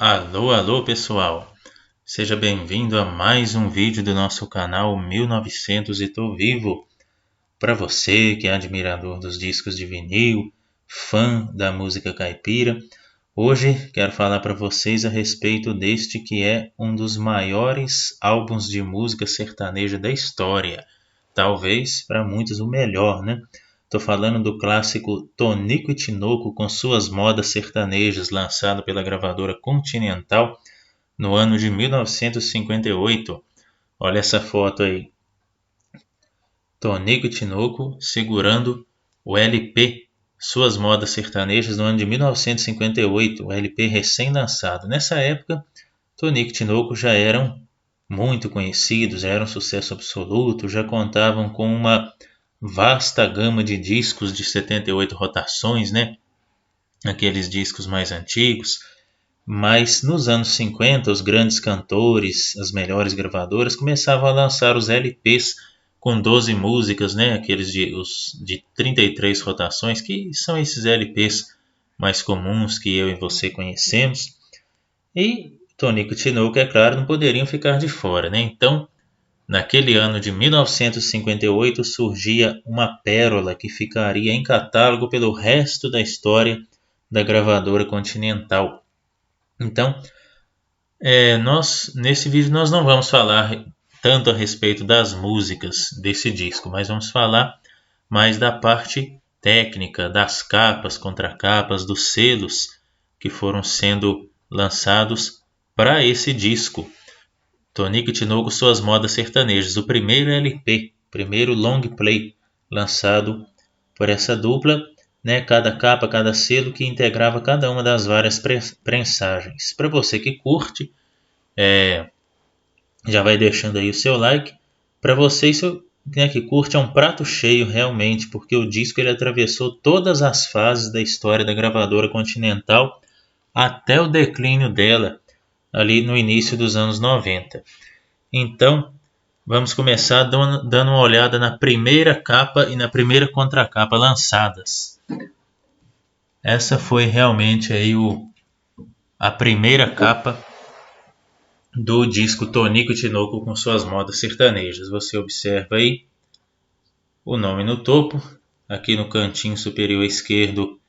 Alô, alô pessoal! Seja bem-vindo a mais um vídeo do nosso canal 1900 e Tô Vivo. Para você que é admirador dos discos de vinil, fã da música caipira, hoje quero falar para vocês a respeito deste que é um dos maiores álbuns de música sertaneja da história. Talvez para muitos o melhor, né? Estou falando do clássico Tonico e Tinoco com suas modas sertanejas, lançado pela gravadora Continental no ano de 1958. Olha essa foto aí. Tonico e Tinoco segurando o LP Suas Modas Sertanejas no ano de 1958, o LP recém-lançado. Nessa época, Tonico e Tinoco já eram muito conhecidos, já eram um sucesso absoluto, já contavam com uma vasta gama de discos de 78 rotações, né? Aqueles discos mais antigos. Mas nos anos 50, os grandes cantores, as melhores gravadoras, começavam a lançar os LPs com 12 músicas, né? Aqueles os de 33 rotações, que são esses LPs mais comuns que eu e você conhecemos. E Tonico e Tinoco, é claro, não poderiam ficar de fora, né? Então, naquele ano de 1958, surgia uma pérola que ficaria em catálogo pelo resto da história da gravadora Continental. Então, nesse vídeo nós não vamos falar tanto a respeito das músicas desse disco, mas vamos falar mais da parte técnica, das capas, contracapas, dos selos que foram sendo lançados para esse disco. Tonico e Tinoco, Suas Modas Sertanejas, o primeiro LP, primeiro long play lançado por essa dupla, né? Cada capa, cada selo que integrava cada uma das várias prensagens. Para você que curte, já vai deixando aí o seu like. Para você isso, né, que curte, é um prato cheio realmente, porque o disco ele atravessou todas as fases da história da gravadora Continental até o declínio dela ali no início dos anos 90. Então, vamos começar dando uma olhada na primeira capa e na primeira contracapa lançadas. Essa foi realmente aí a primeira capa do disco Tonico e Tinoco com Suas Modas Sertanejas. Você observa aí o nome no topo, aqui no cantinho superior esquerdo,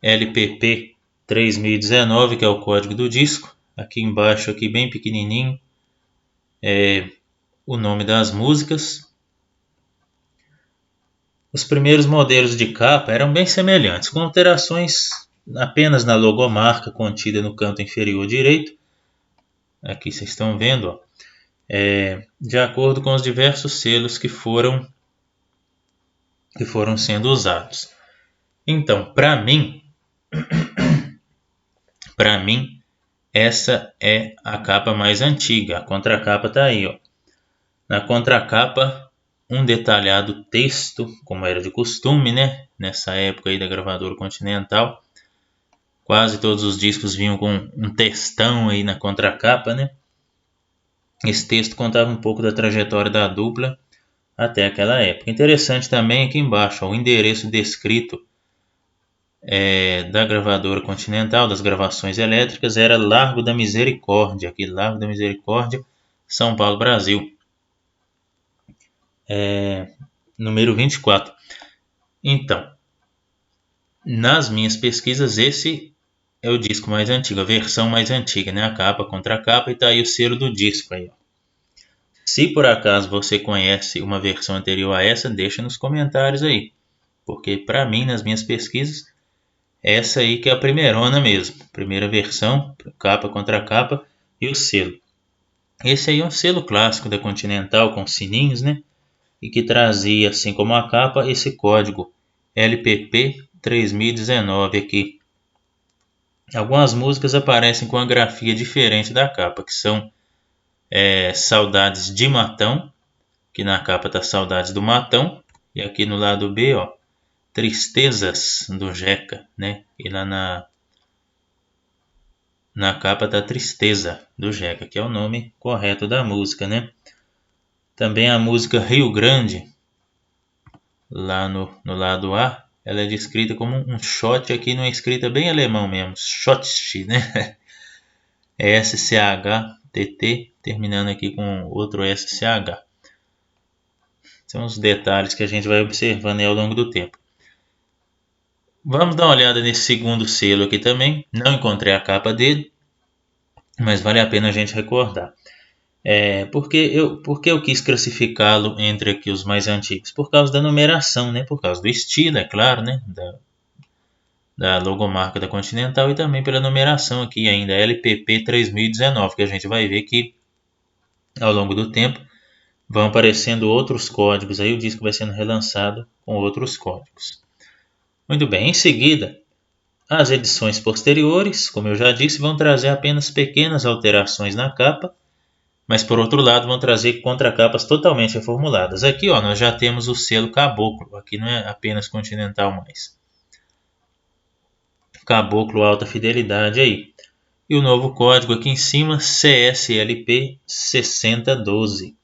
LPP 3019, que é o código do disco. Aqui embaixo, aqui bem pequenininho, o nome das músicas. Os primeiros modelos de capa eram bem semelhantes, com alterações apenas na logomarca contida no canto inferior direito. Aqui vocês estão vendo, ó, de acordo com os diversos selos que foram sendo usados. Então, para mim, essa é a capa mais antiga. A contracapa está aí, ó. Na contracapa, um detalhado texto, como era de costume, né? Nessa época aí da gravadora Continental, quase todos os discos vinham com um textão aí na contracapa, né? Esse texto contava um pouco da trajetória da dupla até aquela época. Interessante também aqui embaixo, ó, o endereço descrito da gravadora Continental, das gravações elétricas, era Largo da Misericórdia, aqui Largo da Misericórdia, São Paulo, Brasil. Número 24. Então, nas minhas pesquisas, esse é o disco mais antigo, a versão mais antiga, né? A capa, a contracapa, e tá aí o selo do disco aí, ó. Se por acaso você conhece uma versão anterior a essa, deixa nos comentários aí, porque para mim, nas minhas pesquisas, essa aí que é a primeirona mesmo, primeira versão, capa, contracapa e o selo. Esse aí é um selo clássico da Continental com sininhos, né? E que trazia, assim como a capa, esse código LPP 3019 aqui. Algumas músicas aparecem com uma grafia diferente da capa, que são Saudades de Matão, que na capa está Saudades do Matão, e aqui no lado B, ó, Tristezas do Jeca, né? E lá na capa está Tristeza do Jeca, que é o nome correto da música, né? Também a música Rio Grande, lá no lado A, ela é descrita como um shot, aqui não é escrita bem alemão mesmo, Schotsch, né? SCHTT, terminando aqui com outro SCH. São os detalhes que a gente vai observando aí ao longo do tempo. Vamos dar uma olhada nesse segundo selo aqui também. Não encontrei a capa dele, mas vale a pena a gente recordar. Porque eu quis classificá-lo entre aqui os mais antigos? Por causa da numeração, né? Por causa do estilo, é claro, né? Da logomarca da Continental e também pela numeração aqui ainda, LPP 3019, que a gente vai ver que ao longo do tempo vão aparecendo outros códigos, aí o disco vai sendo relançado com outros códigos. Muito bem, em seguida, as edições posteriores, como eu já disse, vão trazer apenas pequenas alterações na capa, mas por outro lado vão trazer contracapas totalmente reformuladas. Aqui nós já temos o selo Caboclo, aqui não é apenas Continental mais. Caboclo alta fidelidade aí. E o novo código aqui em cima, CSLP 6012.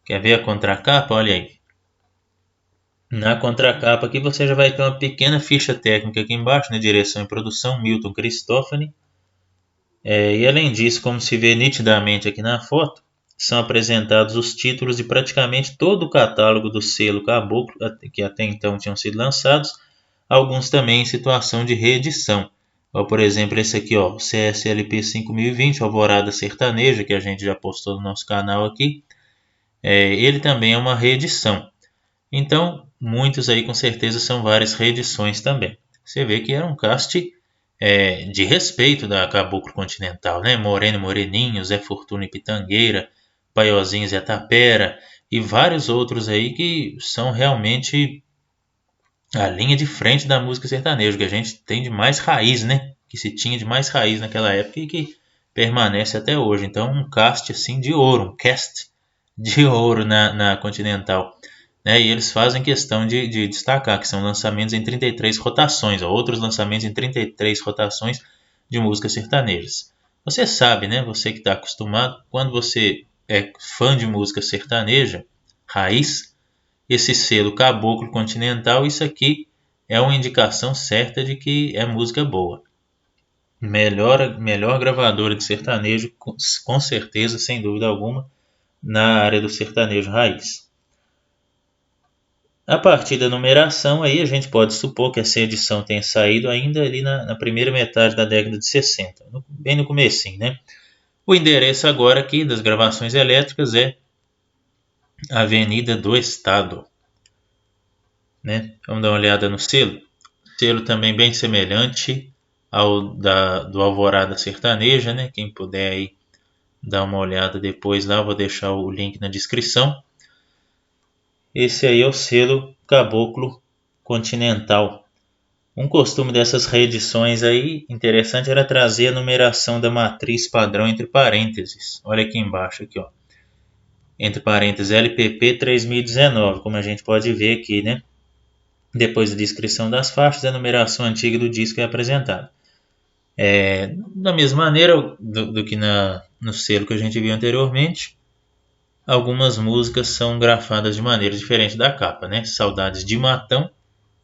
Quer ver a contracapa? Olha aí. Na contracapa aqui você já vai ter uma pequena ficha técnica aqui embaixo, né? Direção e produção, Milton Cristófani. E além disso, como se vê nitidamente aqui na foto, são apresentados os títulos de praticamente todo o catálogo do selo Caboclo, que até então tinham sido lançados, alguns também em situação de reedição. Por exemplo, esse aqui, CSLP 5020, Alvorada Sertaneja, que a gente já postou no nosso canal aqui. Ele também é uma reedição. Então, muitos aí com certeza são várias reedições também. Você vê que era um cast de respeito da Caboclo Continental, né? Moreno Moreninho, Zé Fortuna e Pitangueira, Paiozinho Zé Tapera e vários outros aí que são realmente a linha de frente da música sertaneja, que a gente tem de mais raiz, né? Que se tinha de mais raiz naquela época e que permanece até hoje. Então, um cast assim de ouro, um cast de ouro na Continental. E eles fazem questão de destacar que são lançamentos em 33 rotações, outros lançamentos em 33 rotações de músicas sertanejas. Você sabe, né? Você que está acostumado, quando você é fã de música sertaneja, raiz, esse selo Caboclo Continental, isso aqui é uma indicação certa de que é música boa. Melhor gravadora de sertanejo, com certeza, sem dúvida alguma, na área do sertanejo raiz. A partir da numeração, aí a gente pode supor que essa edição tenha saído ainda ali na primeira metade da década de 60, bem no comecinho, né? O endereço agora aqui das gravações elétricas é Avenida do Estado, né? Vamos dar uma olhada no selo. Selo também bem semelhante ao do Alvorada Sertaneja, né? Quem puder aí dar uma olhada depois lá, vou deixar o link na descrição. Esse aí é o selo Caboclo Continental. Um costume dessas reedições aí interessante era trazer a numeração da matriz padrão entre parênteses. Olha aqui embaixo, aqui, entre parênteses LPP 3019, como a gente pode ver aqui, né? Depois da descrição das faixas, a numeração antiga do disco é apresentada. Da mesma maneira do que no selo que a gente viu anteriormente, algumas músicas são grafadas de maneira diferente da capa, né? Saudades de Matão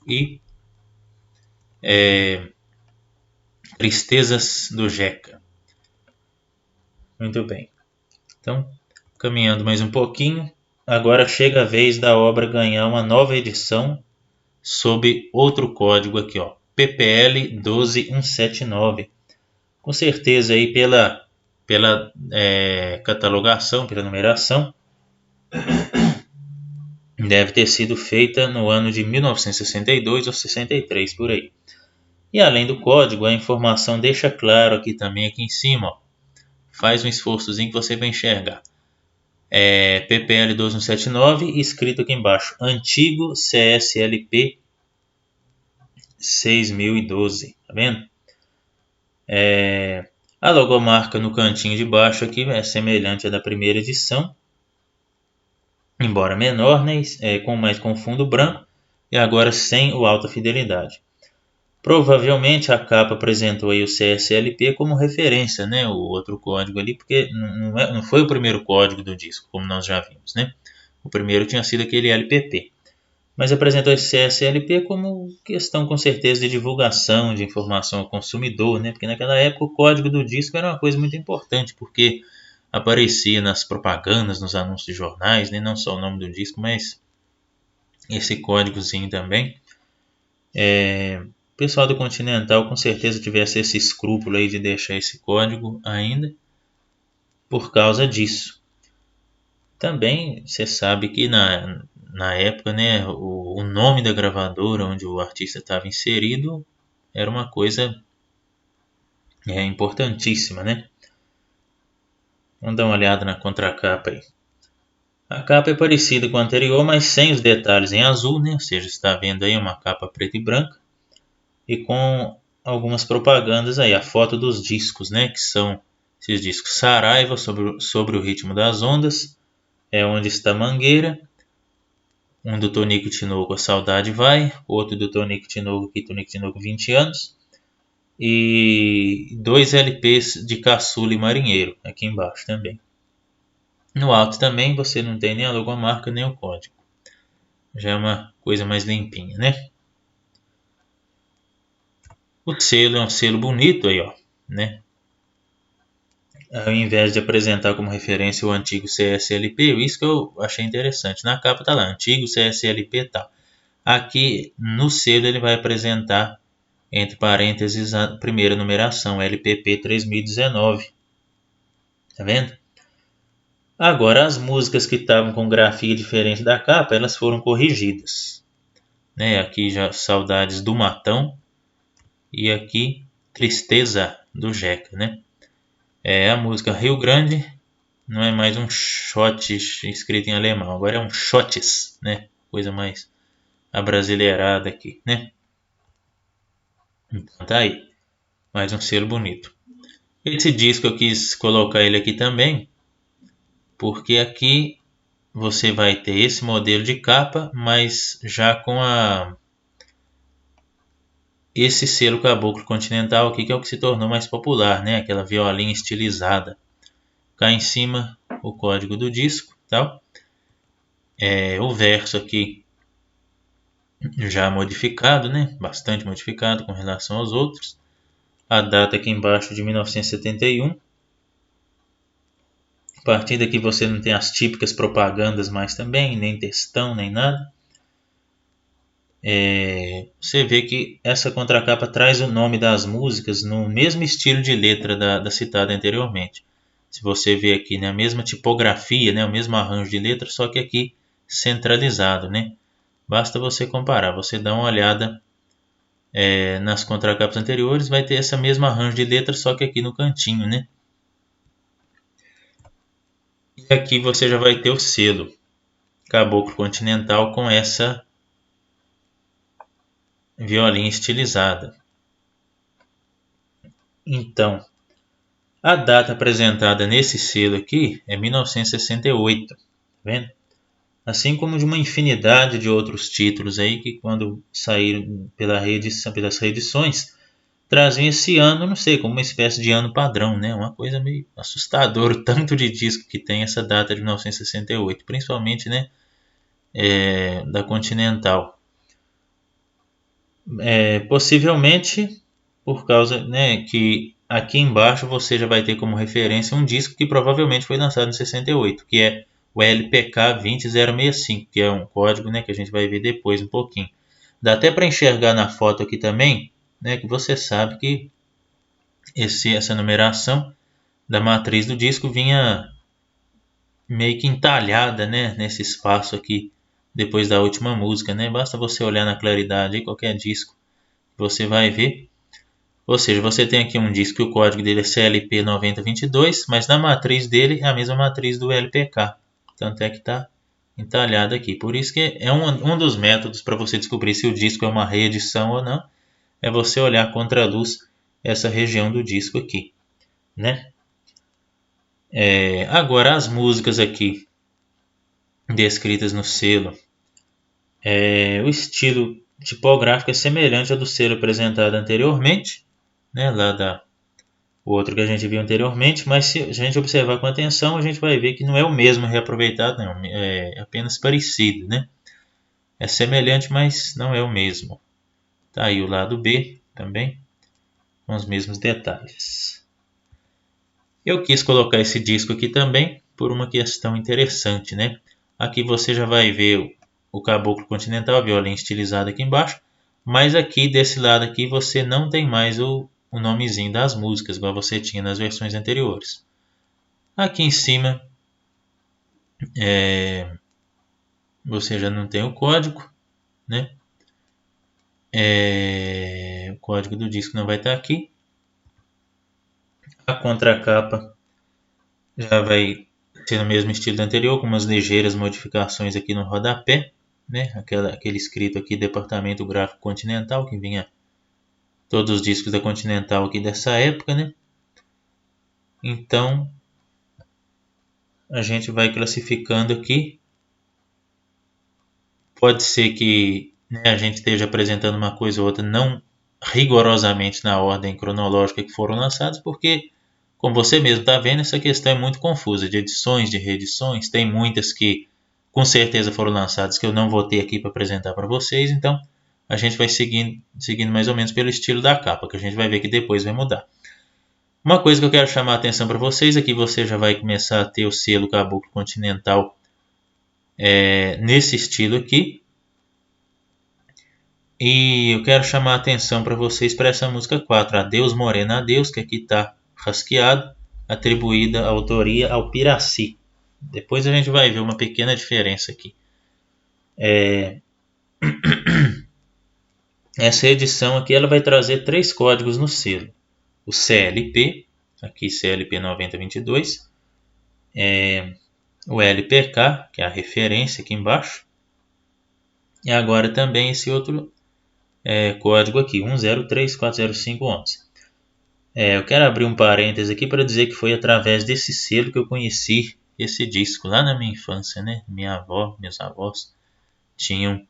e Tristezas do Jeca. Muito bem. Então, caminhando mais um pouquinho, agora chega a vez da obra ganhar uma nova edição sob outro código aqui, PPL 12179. Com certeza aí pela catalogação, pela numeração, deve ter sido feita no ano de 1962 ou 63, por aí. E além do código, a informação deixa claro aqui também, aqui em cima, faz um esforçozinho que você vai enxergar. PPL 12179, escrito aqui embaixo, antigo CSLP 6012, tá vendo? A logomarca no cantinho de baixo aqui é semelhante à da primeira edição, embora menor, né? Com fundo branco e agora sem o alta fidelidade. Provavelmente a capa apresentou aí o CSLP como referência, né? O outro código ali, porque não foi o primeiro código do disco, como nós já vimos, né? O primeiro tinha sido aquele LPP. mas apresentou esse CSLP como questão com certeza de divulgação de informação ao consumidor, né? Porque naquela época o código do disco era uma coisa muito importante, porque aparecia nas propagandas, nos anúncios de jornais, né? Não só o nome do disco, mas esse códigozinho também. O pessoal do Continental com certeza tivesse esse escrúpulo aí de deixar esse código ainda por causa disso. Também você sabe que na época, né, o nome da gravadora onde o artista estava inserido era uma coisa importantíssima, né? Vamos dar uma olhada na contracapa aí. A capa é parecida com a anterior, mas sem os detalhes em azul, né? Ou seja, está vendo aí uma capa preta e branca e com algumas propagandas aí, a foto dos discos, né? Que são esses discos: Saraiva, sobre o ritmo das ondas, é Onde Está Mangueira, um do Tonico Tinoco, A Saudade Vai, outro do Tonico Tinoco, aqui, Tonico Tinoco 20 anos, e 2 LPs de Caçula e Marinheiro, aqui embaixo também. No alto também você não tem nem a logomarca nem o código. Já é uma coisa mais limpinha, né? O selo é um selo bonito aí, ó, né? Ao invés de apresentar como referência o antigo CSLP, isso que eu achei interessante. Na capa tá lá, antigo CSLP tal. Aqui no selo ele vai apresentar, entre parênteses, a primeira numeração, LPP 3019. Tá vendo? Agora, as músicas que estavam com grafia diferente da capa, elas foram corrigidas. Né? Aqui já Saudades do Matão e aqui Tristeza do Jeca, né? A música Rio Grande não é mais um shot escrito em alemão, agora é um shots, né? Coisa mais abrasileirada aqui, né? Então tá aí, mais um selo bonito. Esse disco eu quis colocar ele aqui também, porque aqui você vai ter esse modelo de capa, mas já com esse selo Caboclo Continental aqui, que é o que se tornou mais popular, né? Aquela violinha estilizada. Cá em cima o código do disco, tal. O verso aqui já modificado, né? Bastante modificado com relação aos outros. A data aqui embaixo de 1971. A partir daqui você não tem as típicas propagandas mais também, nem textão, nem nada. Você vê que essa contracapa traz o nome das músicas no mesmo estilo de letra da citada anteriormente. Se você vê aqui, né, a mesma tipografia, né, o mesmo arranjo de letra, só que aqui centralizado, né? Basta você comparar, você dá uma olhada nas contracapas anteriores, vai ter essa mesma arranjo de letra, só que aqui no cantinho, né? E aqui você já vai ter o selo Caboclo Continental com essa violinha estilizada. Então, a data apresentada nesse selo aqui é 1968, tá vendo? Assim como de uma infinidade de outros títulos aí que quando saíram pelas reedições traziam esse ano, não sei, como uma espécie de ano padrão, né? Uma coisa meio assustadora, o tanto de disco que tem essa data de 1968, principalmente, né, da Continental. Possivelmente por causa, né, que aqui embaixo você já vai ter como referência um disco que provavelmente foi lançado em 68, que é o LPK 20065, que é um código, né, que a gente vai ver depois um pouquinho. Dá até para enxergar na foto aqui também, né, que você sabe que essa numeração da matriz do disco vinha meio que entalhada, né, nesse espaço aqui depois da última música, né? Basta você olhar na claridade aí, qualquer disco você vai ver. Ou seja, você tem aqui um disco que o código dele é CLP 9022, mas na matriz dele é a mesma matriz do LPK. Tanto é que está entalhado aqui. Por isso que é um dos métodos para você descobrir se o disco é uma reedição ou não, é você olhar contra a luz essa região do disco aqui, né? Agora as músicas aqui descritas no selo, o estilo tipográfico é semelhante ao do selo apresentado anteriormente, né? O outro que a gente viu anteriormente, mas se a gente observar com atenção, a gente vai ver que não é o mesmo reaproveitado, não, é apenas parecido, né? É semelhante, mas não é o mesmo. Tá aí o lado B também, com os mesmos detalhes. Eu quis colocar esse disco aqui também por uma questão interessante, né? Aqui você já vai ver o Caboclo Continental, a violinha estilizada aqui embaixo, mas aqui desse lado aqui você não tem mais o nomezinho das músicas, igual você tinha nas versões anteriores. Aqui em cima você já não tem o código, né? O código do disco não vai estar aqui. A contracapa já vai ser no mesmo estilo do anterior, com umas ligeiras modificações aqui no rodapé, né? Aquele escrito aqui, Departamento Gráfico Continental, que vinha todos os discos da Continental aqui dessa época, né? Então, a gente vai classificando aqui. Pode ser que, né, a gente esteja apresentando uma coisa ou outra não rigorosamente na ordem cronológica que foram lançados, porque, como você mesmo está vendo, essa questão é muito confusa, de edições, de reedições. Tem muitas que com certeza foram lançadas que eu não vou ter aqui para apresentar para vocês, então a gente vai seguindo mais ou menos pelo estilo da capa, que a gente vai ver que depois vai mudar. Uma coisa que eu quero chamar a atenção para vocês é que você já vai começar a ter o selo Caboclo Continental nesse estilo aqui. E eu quero chamar a atenção para vocês para essa música 4, Adeus Morena Adeus, que aqui está rasqueado, atribuída a autoria ao Piraci. Depois a gente vai ver uma pequena diferença aqui. Essa edição aqui ela vai trazer 3 códigos no selo. O CLP, aqui CLP 9022, o LPK, que é a referência aqui embaixo, e agora também esse outro código aqui, 10340511. Eu quero abrir um parêntese aqui para dizer que foi através desse selo que eu conheci esse disco lá na minha infância, né? Meus avós tinham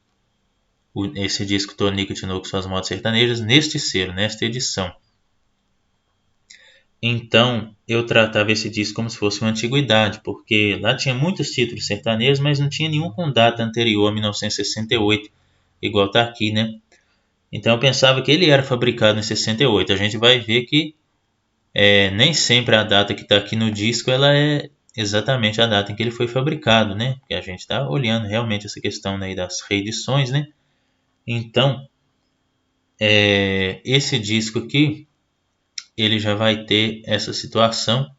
esse disco Tonico Tinoco Suas Modas Sertanejas neste selo, nesta edição. Então eu tratava esse disco como se fosse uma antiguidade, porque lá tinha muitos títulos sertanejos, mas não tinha nenhum com data anterior a 1968, igual está aqui, né? Então eu pensava que ele era fabricado em 68. A gente vai ver que nem sempre a data que está aqui no disco ela é exatamente a data em que ele foi fabricado, né? Porque a gente está olhando realmente essa questão aí das reedições, né? Então, esse disco aqui, ele já vai ter essa situação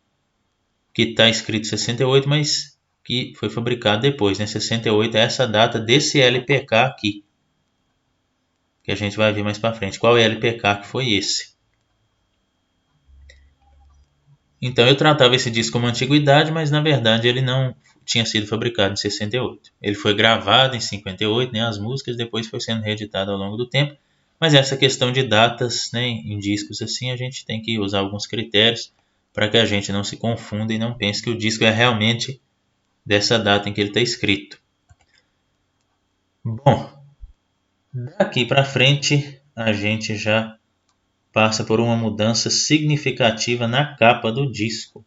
que está escrito 68, mas que foi fabricado depois, né? 68 é essa data desse LPK aqui, que a gente vai ver mais para frente. Qual é o LPK que foi esse? Então eu tratava esse disco como antiguidade, mas na verdade ele não tinha sido fabricado em 68. Ele foi gravado em 58, né, as músicas, depois foi sendo reeditado ao longo do tempo. Mas essa questão de datas, né, em discos assim, a gente tem que usar alguns critérios para que a gente não se confunda e não pense que o disco é realmente dessa data em que ele está escrito. Bom, daqui para frente a gente já passa por uma mudança significativa na capa do disco.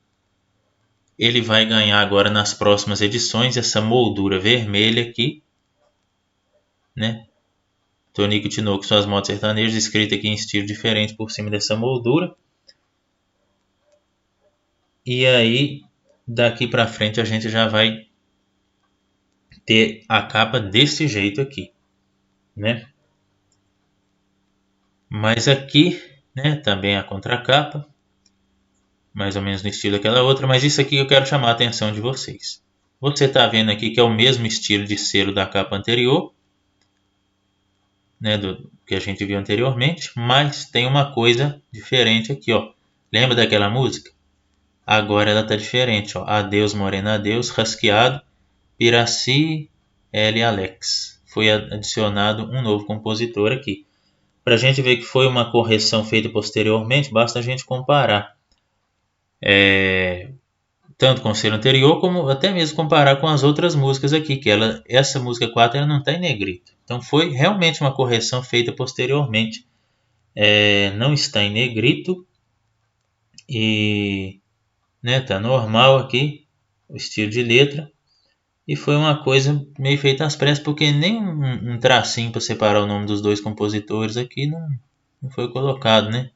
Ele vai ganhar agora nas próximas edições essa moldura vermelha aqui, né? Tonico Tinoco Suas Modas Sertanejas, escrita aqui em estilo diferente por cima dessa moldura. E aí, daqui para frente a gente já vai ter a capa desse jeito aqui, né? Mas aqui, né, também a contracapa, mais ou menos no estilo daquela outra, mas isso aqui eu quero chamar a atenção de vocês. Você está vendo aqui que é o mesmo estilo de selo da capa anterior, né, do que a gente viu anteriormente, mas tem uma coisa diferente aqui, ó. Lembra daquela música? Agora ela está diferente, ó. Adeus Morena Adeus, rasqueado, Piraci, L. Alex. Foi adicionado um novo compositor aqui. Para a gente ver que foi uma correção feita posteriormente, basta a gente comparar tanto com o selo anterior, como até mesmo comparar com as outras músicas aqui, que essa música 4 ela não está em negrito. Então foi realmente uma correção feita posteriormente. Não está em negrito e tá normal aqui o estilo de letra. E foi uma coisa meio feita às pressas, porque nem um tracinho para separar o nome dos dois compositores aqui não foi colocado, né?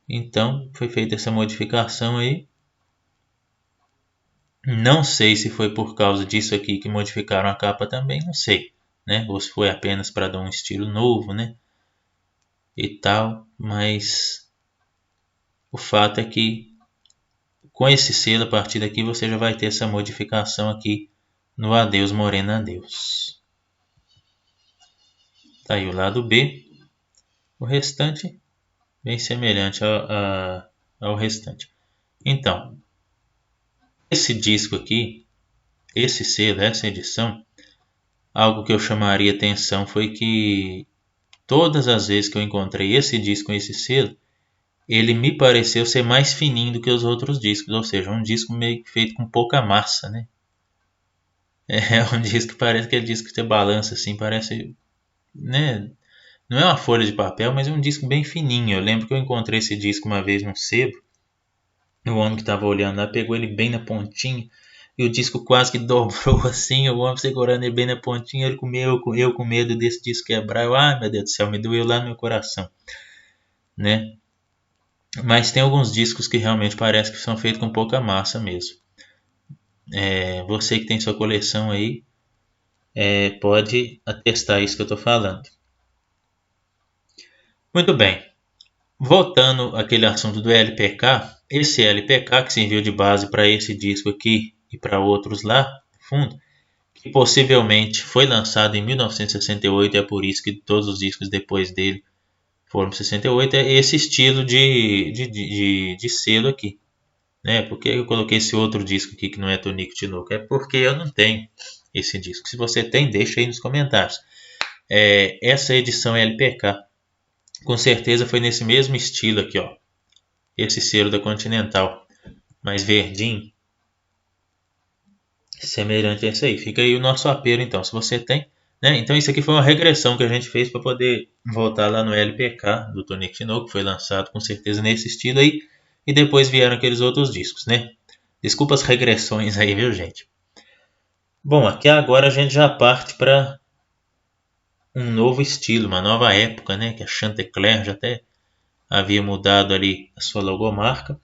Então foi feita essa modificação aí. Não sei se foi por causa disso aqui que modificaram a capa também, não sei, né? Ou se foi apenas para dar um estilo novo, né? E tal, mas o fato é que com esse selo, a partir daqui você já vai ter essa modificação aqui no Adeus Morena Adeus. Tá aí o lado B. O restante bem semelhante ao restante. Então, esse disco aqui, esse selo, essa edição, algo que eu chamaria atenção foi que todas as vezes que eu encontrei esse disco com esse selo, ele me pareceu ser mais fininho do que os outros discos, ou seja, um disco meio que feito com pouca massa, né? É um disco que parece aquele disco que você balança assim, parece, né? Não é uma folha de papel, mas é um disco bem fininho. Eu lembro que eu encontrei esse disco uma vez num sebo. O homem que estava olhando lá pegou ele bem na pontinha. E o disco quase que dobrou assim. O homem segurando ele bem na pontinha. Ele eu com medo desse disco quebrar. Ai meu Deus do céu, me doeu lá no meu coração, né? Mas tem alguns discos que realmente parece que são feitos com pouca massa mesmo. Você que tem sua coleção aí, pode atestar isso que eu estou falando. Muito bem. Voltando àquele assunto do LPK, esse LPK que serviu de base para esse disco aqui e para outros lá no fundo, que possivelmente foi lançado em 1968, é por isso que todos os discos depois dele foram 68, é esse estilo de selo aqui, né? Por que eu coloquei esse outro disco aqui que não é Tonico Tinoco? É porque eu não tenho esse disco. Se você tem, deixa aí nos comentários. Essa edição LPK, com certeza foi nesse mesmo estilo aqui, ó. Esse selo da Continental, mais verdinho, semelhante a esse aí. Fica aí o nosso apelo, então, se você tem, né? Então isso aqui foi uma regressão que a gente fez para poder voltar lá no LPK do Tonico Tinoco, que foi lançado com certeza nesse estilo aí, e depois vieram aqueles outros discos, né? Desculpa as regressões aí, viu, gente? Bom, aqui agora a gente já parte para um novo estilo, uma nova época, né? Que a Chantecler já até havia mudado ali a sua logomarca.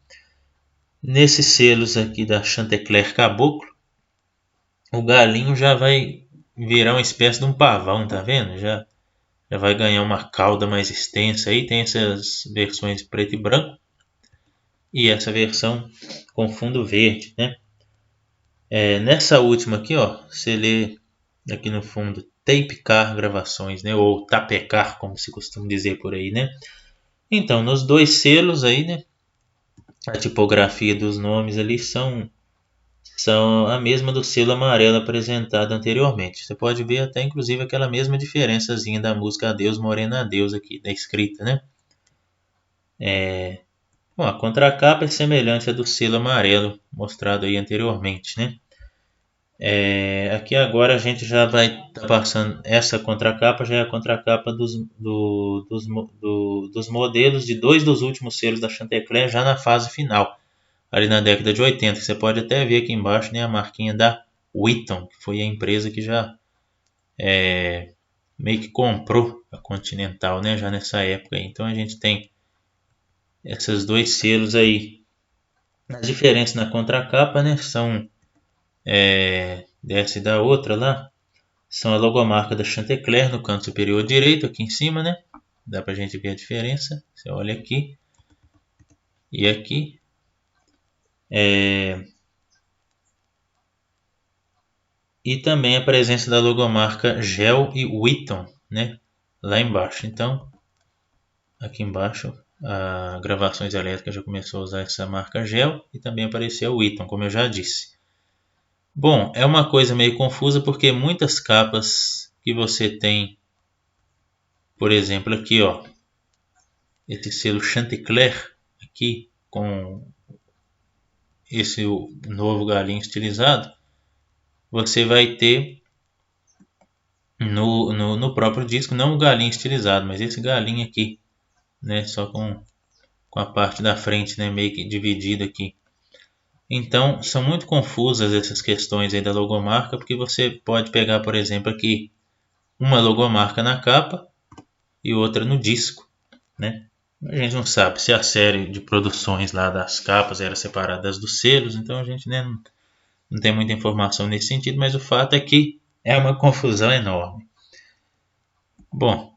Nesses selos aqui da Chantecler Caboclo, o galinho já vai virar uma espécie de um pavão, tá vendo? Já vai ganhar uma cauda mais extensa aí. Tem essas versões preto e branco e essa versão com fundo verde, né? Nessa última aqui, ó, você lê aqui no fundo Tapecar Gravações, né? Ou Tapecar, como se costuma dizer por aí, né? Então, nos dois selos aí, né? A tipografia dos nomes ali são a mesma do selo amarelo apresentado anteriormente. Você pode ver até inclusive aquela mesma diferençazinha da música Adeus Morena Adeus aqui, da escrita, né? Bom, a contracapa é semelhante à do selo amarelo mostrado aí anteriormente, né? Aqui agora a gente já vai estar passando, essa contracapa já é a contracapa dos modelos de dois dos últimos selos da Chantecler já na fase final, ali na década de 80. Você pode até ver aqui embaixo, né, a marquinha da Wheaton, que foi a empresa que já meio que comprou a Continental, né, já nessa época. Então a gente tem esses dois selos aí. As diferenças na contracapa, né, são dessa e da outra lá, são a logomarca da Chantecler no canto superior direito, aqui em cima, né? Dá pra gente ver a diferença. Você olha aqui e aqui. E também a presença da logomarca Gel e Wheaton, né? Lá embaixo. Então, aqui embaixo, a Gravações Elétricas já começou a usar essa marca Gel e também apareceu a Wheaton, como eu já disse. Bom, é uma coisa meio confusa porque muitas capas que você tem, por exemplo, aqui, ó, esse selo Chantecler aqui com esse novo galinho estilizado, você vai ter no próprio disco, não o galinho estilizado, mas esse galinho aqui, né, só com a parte da frente, né, meio que dividida aqui. Então, são muito confusas essas questões aí da logomarca, porque você pode pegar, por exemplo, aqui uma logomarca na capa e outra no disco, né? A gente não sabe se a série de produções lá das capas era separada das dos selos, então a gente, né, não tem muita informação nesse sentido, mas o fato é que é uma confusão enorme. Bom,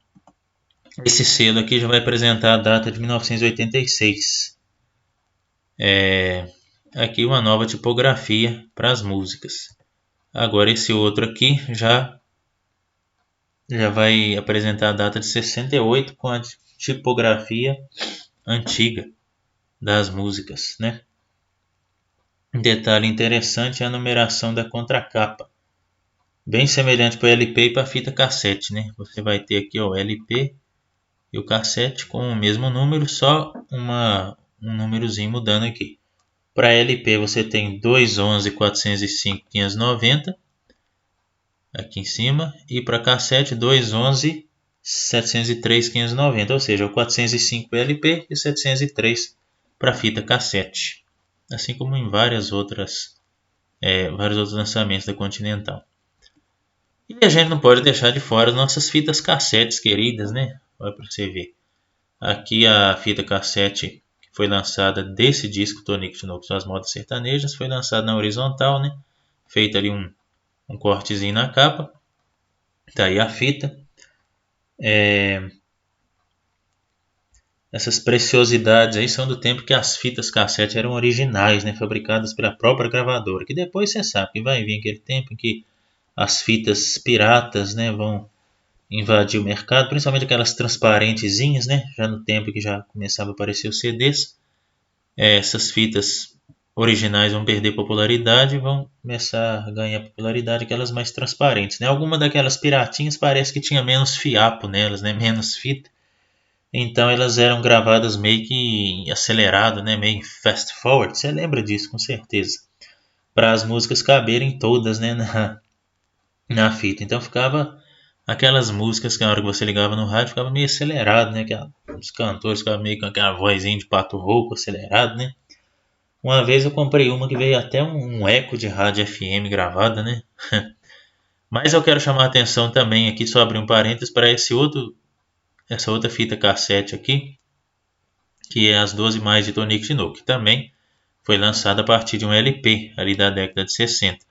esse selo aqui já vai apresentar a data de 1986. Aqui uma nova tipografia para as músicas. Agora esse outro aqui já vai apresentar a data de 68 com a tipografia antiga das músicas, né? Um detalhe interessante é a numeração da contracapa, bem semelhante para o LP e para a fita cassete, né? Você vai ter aqui o LP e o cassete com o mesmo número, só um númerozinho mudando aqui. Para LP você tem 211 405 590 aqui em cima, e para cassete 211 703 590, ou seja, o 405 para LP e 703 para fita cassete, assim como em vários outros lançamentos da Continental. E a gente não pode deixar de fora as nossas fitas cassetes queridas, né? Olha para você ver. Aqui a fita cassete que foi lançada desse disco Tonico Tinoco Suas Modas Sertanejas foi lançada na horizontal, né? Feito ali um cortezinho na capa. Tá aí a fita. Essas preciosidades aí são do tempo que as fitas cassete eram originais, né? Fabricadas pela própria gravadora. Que depois você sabe que vai vir aquele tempo em que as fitas piratas, né, vão invadir o mercado, principalmente aquelas transparentezinhas, né? Já no tempo que já começava a aparecer os CDs. Essas fitas originais vão perder popularidade e vão começar a ganhar popularidade aquelas mais transparentes, né? Alguma daquelas piratinhas parece que tinha menos fiapo nelas, né? Menos fita. Então elas eram gravadas meio que acelerado, né? Meio fast forward. Você lembra disso, com certeza. Para as músicas caberem todas, né? Na fita. Então ficava aquelas músicas que na hora que você ligava no rádio ficava meio acelerado, né? Os cantores ficavam meio com aquela vozinha de pato rouco acelerado, né? Uma vez eu comprei uma que veio até um eco de rádio FM gravada, né? Mas eu quero chamar a atenção também aqui, só abrir um parênteses, para essa outra fita cassete aqui, que é as 12 mais de Tonico Tinoco, que também foi lançada a partir de um LP ali da década de 60.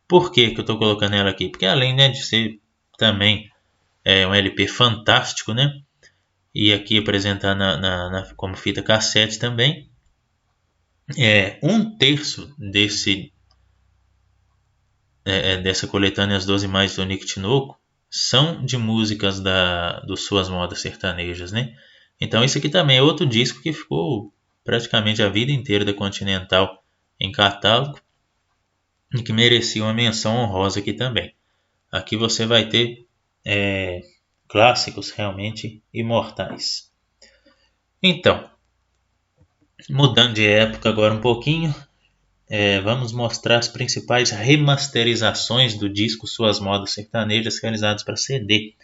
Por que eu estou colocando ela aqui? Porque além, né, de ser também um LP fantástico, né? E aqui apresentar como fita cassete também. Um terço dessa coletânea As 12 Mais do Tonico Tinoco são de músicas dos Suas Modas Sertanejas, né? Então isso aqui também é outro disco que ficou praticamente a vida inteira da Continental em catálogo e que merecia uma menção honrosa aqui também. Aqui você vai ter clássicos realmente imortais. Então, mudando de época agora um pouquinho, vamos mostrar as principais remasterizações do disco Suas Modas Sertanejas realizadas para CD.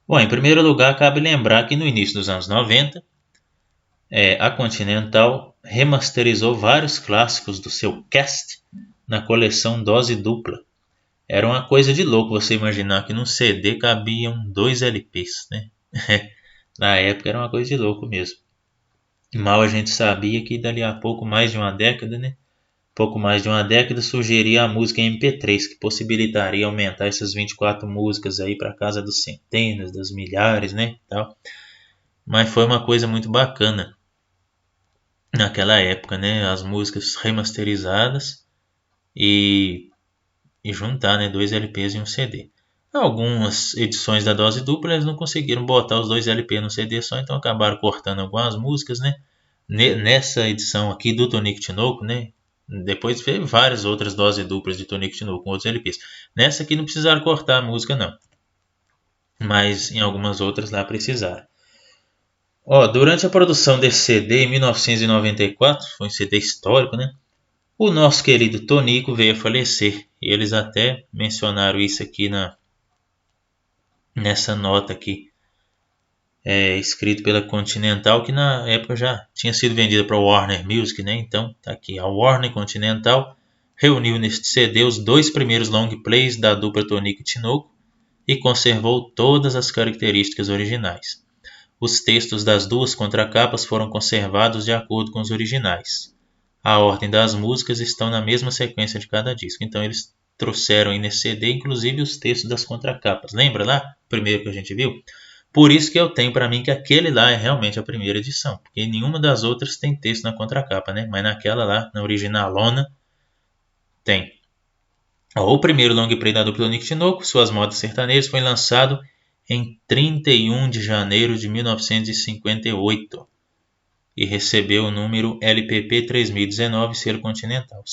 Bom, em primeiro lugar, cabe lembrar que no início dos anos 90, a Continental remasterizou vários clássicos do seu cast na coleção Dose Dupla. Era uma coisa de louco você imaginar que num CD cabiam 2 LPs, né? Na época era uma coisa de louco mesmo. Mal a gente sabia que dali a pouco mais de uma década, né? Pouco mais de uma década surgiria a música MP3, que possibilitaria aumentar essas 24 músicas aí para casa dos centenas, das milhares, né? Tal. Mas foi uma coisa muito bacana naquela época, né? As músicas remasterizadas e juntar, né, 2 LPs em um CD. Algumas edições da Dose Dupla eles não conseguiram botar os 2 LPs no CD só, então acabaram cortando algumas músicas, né? Nessa edição aqui do Tonico Tinoco, né? Depois veio várias outras doses duplas de Tonico Tinoco com outros LPs. Nessa aqui não precisaram cortar a música não, mas em algumas outras lá precisaram. Durante a produção desse CD em 1994, foi um CD histórico, né? O nosso querido Tonico veio a falecer. E eles até mencionaram isso aqui nessa nota aqui escrito pela Continental, que na época já tinha sido vendida para a Warner Music, né? Então tá aqui, a Warner Continental reuniu neste CD os 2 primeiros long plays da dupla Tonico e Tinoco e conservou todas as características originais. Os textos das 2 contracapas foram conservados de acordo com os originais. A ordem das músicas estão na mesma sequência de cada disco. Então eles trouxeram aí nesse CD, inclusive, os textos das contracapas. Lembra lá? O primeiro que a gente viu? Por isso que eu tenho para mim que aquele lá é realmente a primeira edição. Porque nenhuma das outras tem texto na contracapa, né? Mas naquela lá, na originalona, tem. O primeiro long play da dupla Tonico e Tinoco, Suas Modas Sertanejas, foi lançado em 31 de janeiro de 1958 e recebeu o número LPP 3019 selo Continental. O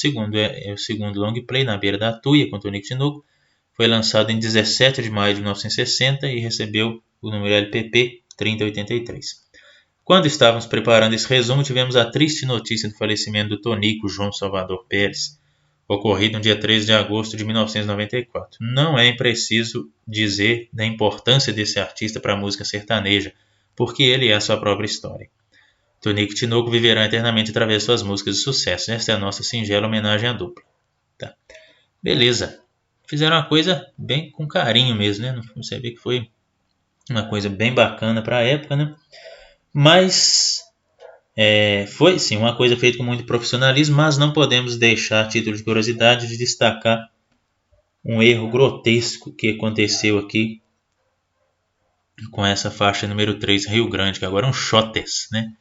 segundo long play, Na Beira da Tuia, com Tonico e Tinoco, foi lançado em 17 de maio de 1960 e recebeu o número LPP 3083. Quando estávamos preparando esse resumo, tivemos a triste notícia do falecimento do tonico João Salvador Pérez, ocorrido no dia 13 de agosto de 1994. Não é preciso dizer da importância desse artista para a música sertaneja, porque ele é a sua própria história. Tonico e Tinoco viverão eternamente através de suas músicas de sucesso. Esta é a nossa singela homenagem à dupla. Tá. Beleza. Fizeram uma coisa bem com carinho mesmo, né? Você vê que foi uma coisa bem bacana para a época, né? Mas foi sim uma coisa feita com muito profissionalismo, mas não podemos deixar, a título de curiosidade, de destacar um erro grotesco que aconteceu aqui com essa faixa número 3, Rio Grande, que agora é um shotes, né?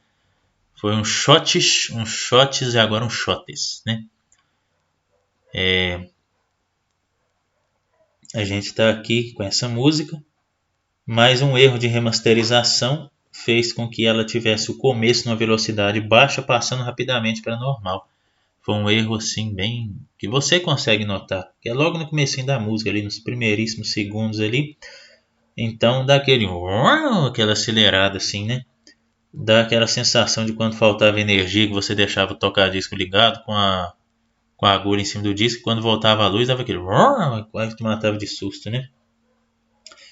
Foi um shotes e agora um shotes, né? A gente está aqui com essa música, mas um erro de remasterização fez com que ela tivesse o começo numa velocidade baixa, passando rapidamente para normal. Foi um erro assim bem que você consegue notar, que é logo no comecinho da música, ali nos primeiríssimos segundos ali. Então dá aquela acelerada assim, né? Dá aquela sensação de quando faltava energia, que você deixava o toca-disco ligado com a agulha em cima do disco, e quando voltava a luz dava aquele quase que matava de susto, né?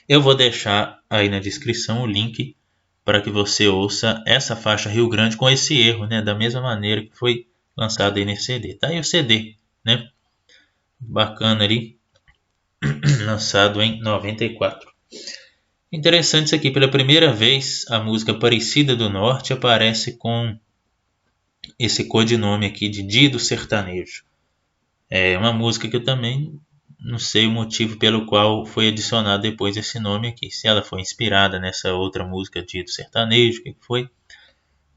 Eu vou deixar aí na descrição o link para que você ouça essa faixa Rio Grande com esse erro, né? Da mesma maneira que foi lançado aí nesse CD. Tá aí o CD, né? Bacana ali, lançado em 94. Interessante isso aqui, pela primeira vez a música Aparecida do Norte aparece com esse codinome aqui de Dia do Sertanejo. É uma música que eu também não sei o motivo pelo qual foi adicionado depois esse nome aqui. Se ela foi inspirada nessa outra música Dia do Sertanejo, o que foi?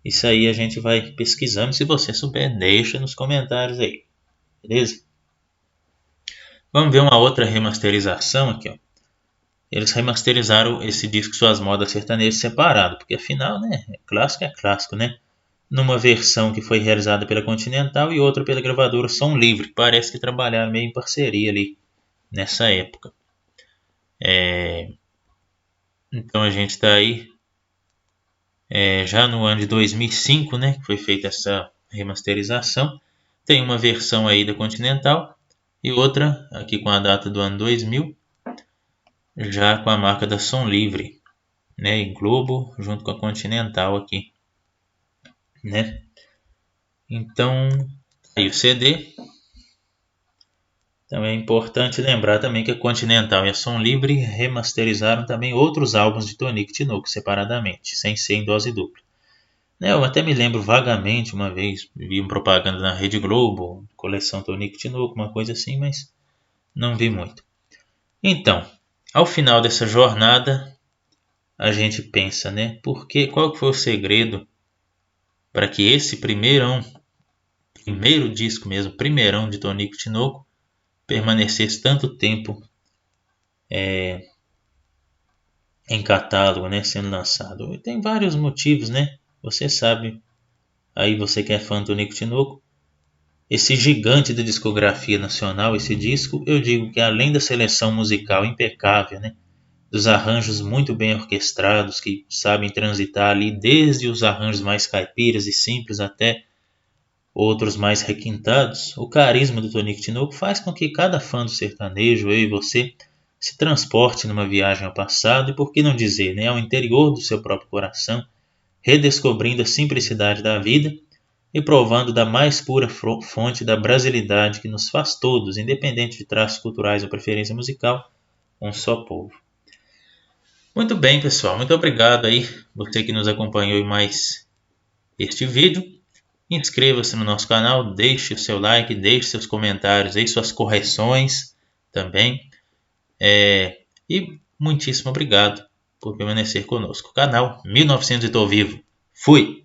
Isso aí a gente vai pesquisando. Se você souber, deixa nos comentários aí. Beleza? Vamos ver uma outra remasterização aqui, ó. Eles remasterizaram esse disco Suas Modas Sertanejas separado, porque afinal, né, é clássico, né? Numa versão que foi realizada pela Continental e outra pela gravadora Som Livre, que parece que trabalharam meio em parceria ali nessa época. Então a gente está aí já no ano de 2005, né, que foi feita essa remasterização. Tem uma versão aí da Continental e outra aqui com a data do ano 2000, já com a marca da Som Livre, né, em Globo, junto com a Continental aqui, né? Então, aí o CD. Também é importante lembrar também que a Continental e a Som Livre remasterizaram também outros álbuns de Tonico e Tinoco separadamente, sem ser em dose dupla. Eu até me lembro vagamente, uma vez, vi uma propaganda na Rede Globo, coleção Tonico e Tinoco, uma coisa assim, mas não vi muito. Então, ao final dessa jornada, a gente pensa, né? Qual que foi o segredo para que esse primeiro disco mesmo, primeirão de Tonico e Tinoco, permanecesse tanto tempo em catálogo, né, sendo lançado? E tem vários motivos, né? Você sabe, aí você que é fã do Tonico e Tinoco, esse gigante da discografia nacional, esse disco, eu digo que além da seleção musical impecável, né, dos arranjos muito bem orquestrados, que sabem transitar ali desde os arranjos mais caipiras e simples até outros mais requintados, o carisma do Tonico e Tinoco faz com que cada fã do sertanejo, eu e você, se transporte numa viagem ao passado e, por que não dizer, né, ao interior do seu próprio coração, redescobrindo a simplicidade da vida e provando da mais pura fonte da brasilidade que nos faz todos, independente de traços culturais ou preferência musical, um só povo. Muito bem, pessoal. Muito obrigado aí, você que nos acompanhou em mais este vídeo. Inscreva-se no nosso canal, deixe o seu like, deixe seus comentários aí, suas correções também. E muitíssimo obrigado por permanecer conosco. Canal 1900 e tô vivo. Fui!